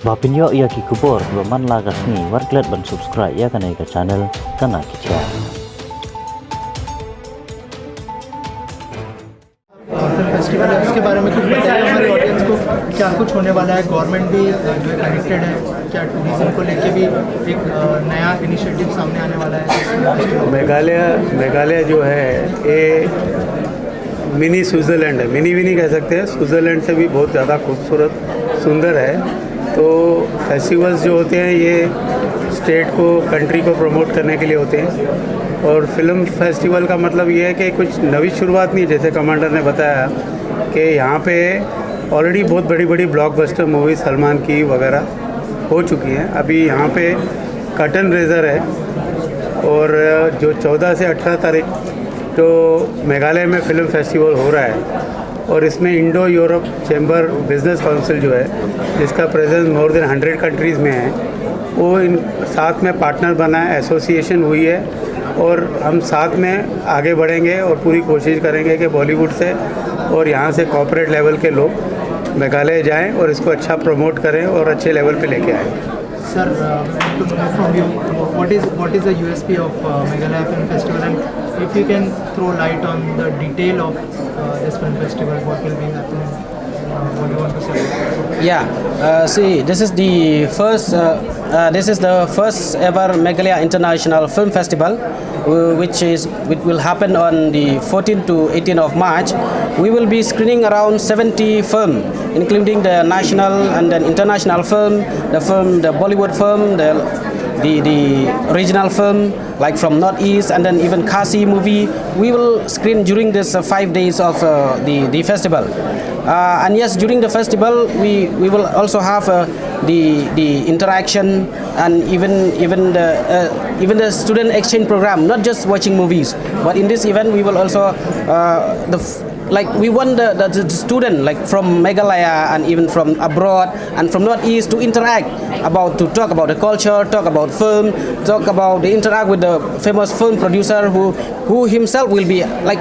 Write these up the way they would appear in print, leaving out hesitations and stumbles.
Bapinyo ia ki kubor man lagas ni warklet ban subscribe ya kana ka channel kana kicha। Film festival है उसके बारे में कुछ बताइए हमारे ऑडियंस को, क्या कुछ होने वाला है। गवर्नमेंट भी जो है कनेक्टेड है, क्या टूरिज्म को लेके भी एक नया इनिशिएटिव सामने आने वाला है। मेघालय जो है ये मिनी स्विट्ज़रलैंड है, मिनी भी नहीं कह सकते हैं, स्विट्ज़रलैंड से भी बहुत ज़्यादा खूबसूरत सुंदर है। तो फेस्टिवल्स जो होते हैं ये स्टेट को, कंट्री को प्रमोट करने के लिए होते हैं। और फिल्म फेस्टिवल का मतलब ये है कि कुछ नई शुरुआत नहीं, जैसे कमांडर ने बताया कि यहाँ पे ऑलरेडी बहुत बड़ी बड़ी ब्लॉकबस्टर मूवी सलमान की वगैरह हो चुकी हैं। अभी यहाँ पे कर्टन रेजर है और जो 14 से 18 तारीख तो मेघालय में फ़िल्म फेस्टिवल हो रहा है। और इसमें Indo Europe chamber business council जो है, जिसका प्रेजेंस मोर देन 100 कंट्रीज़ में है, वो इन साथ में पार्टनर बना है, एसोसिएशन हुई है। और हम साथ में आगे बढ़ेंगे और पूरी कोशिश करेंगे कि बॉलीवुड से और यहाँ से कॉर्पोरेट लेवल के लोग मेघालय जाएं और इसको अच्छा प्रमोट करें और अच्छे लेवल पे लेके आएँ। Sir, to know from you, what is the USP of Meghalaya Film Festival, and if you can throw light on the detail of this film festival, what will be happening? What do you want to say? Yeah, see, this is the first ever Meghalaya International Film Festival, which will happen on the 14th to 18th of March. We will be screening around 70 film, including the national and then international film, the Bollywood film, the regional film like from Northeast, and then even Kasi movie. We will screen during this 5 days of the festival. And yes, during the festival we will also have the interaction and even the student exchange program, not just watching movies, but in this event we will also we want the student like from Meghalaya and even from abroad and from Northeast to interact to talk about the culture, talk about film, interact with the famous film producer who himself will be like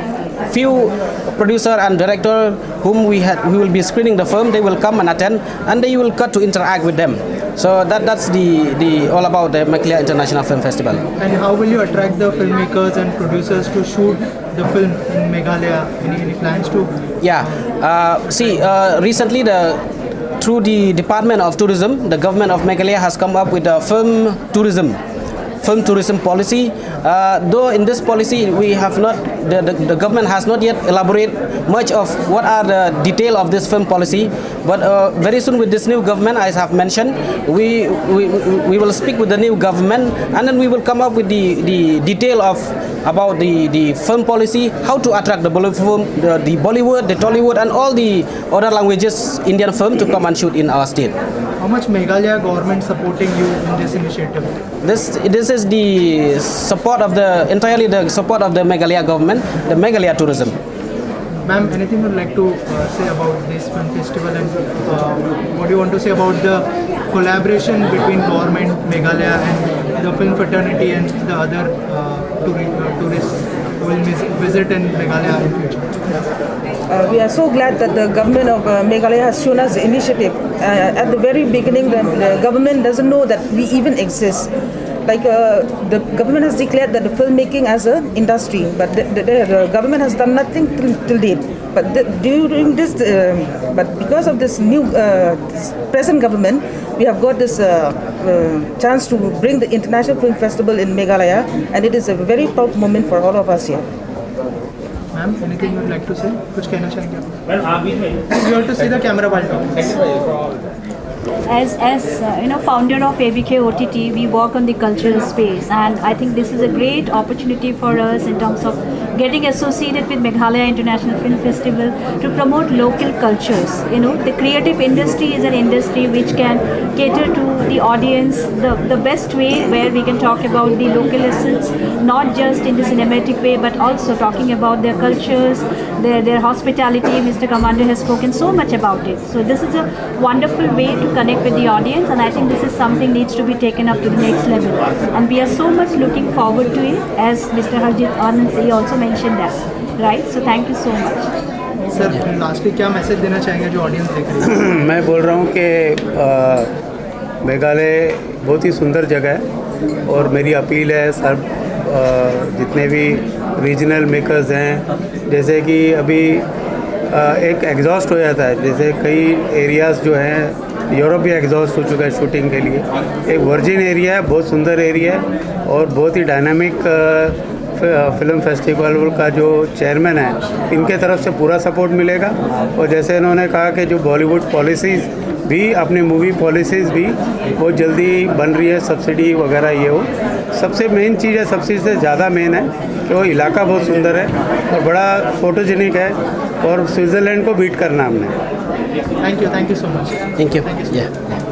few producer and director whom we will be screening the film. They will come and attend and they will get to interact with them. So that's the all about the Meghalaya International Film Festival. And how will you attract the filmmakers and producers to shoot the film in Meghalaya? Any plans to? Yeah, recently through the Department of Tourism, the government of Meghalaya has come up with a film tourism policy. Though in this policy we have not, the government has not yet elaborated much of what are the detail of this film policy, but very soon with this new government, as I have mentioned, we will speak with the new government and then we will come up with the detail about the film policy, how to attract the Bollywood film, the Bollywood, the Tollywood and all the other languages Indian film to come and shoot in our state. How much Meghalaya government supporting you in this initiative? This is the support of entirely the support of the Meghalaya government, the Meghalaya tourism. Ma'am, anything you'd like to say about this film festival, and what do you want to say about the collaboration between government, Meghalaya and the film fraternity and the other tourists who will visit in Meghalaya in future? We are so glad that the government of Meghalaya has shown us the initiative. At the very beginning, the government doesn't know that we even exist. The government has declared that the filmmaking as an industry, but the government has done nothing till date. But during this, but because of this new present government, we have got this chance to bring the International Film Festival in Meghalaya, and it is a very proud moment for all of us here. Ma'am, anything you'd like to say? कुछ कहना चाहेंगे आप? You have to see the camera while As founder of ABK OTT, we work on the cultural space, and I think this is a great opportunity for us in terms of getting associated with Meghalaya International Film Festival to promote local cultures. The creative industry is an industry which can cater to the audience the best way, where we can talk about the local essence, not just in the cinematic way, but also talking about their cultures, their hospitality. Mr. Commander has spoken so much about it. So this is a wonderful way to connect with the audience, and I think this is something needs to be taken up to the next level. And we are so much looking forward to it, as Mr. Harjit Anand also mentioned that. Right? So thank you so much. Sir, lastly क्या message देना चाहेंगे जो audience देख रही है? मैं बोल रहा हूँ कि मेघालय बहुत ही सुंदर जगह है और मेरी अपील है सब जितने भी रीजनल मेकर्स हैं, जैसे कि अभी एक एग्जॉस्ट हो जाता है, जैसे कई एरियाज़ जो हैं यूरोप भी एग्जॉस्ट हो चुका है शूटिंग के लिए। एक वर्जिन एरिया है, बहुत सुंदर एरिया है और बहुत ही डायनामिक फिल्म फेस्टिवल का जो चेयरमैन है, इनके तरफ से पूरा सपोर्ट मिलेगा। और जैसे इन्होंने कहा कि जो बॉलीवुड पॉलिसीज़ भी, अपनी मूवी पॉलिसीज़ भी बहुत जल्दी बन रही है, सब्सिडी वगैरह ये हो। सबसे मेन चीज़ है, सबसे ज़्यादा मेन है कि वो इलाका बहुत सुंदर है और बड़ा फोटोजेनिक है और स्विट्ज़रलैंड को बीट करना हमने। Thank you so much. Thank you. Yeah.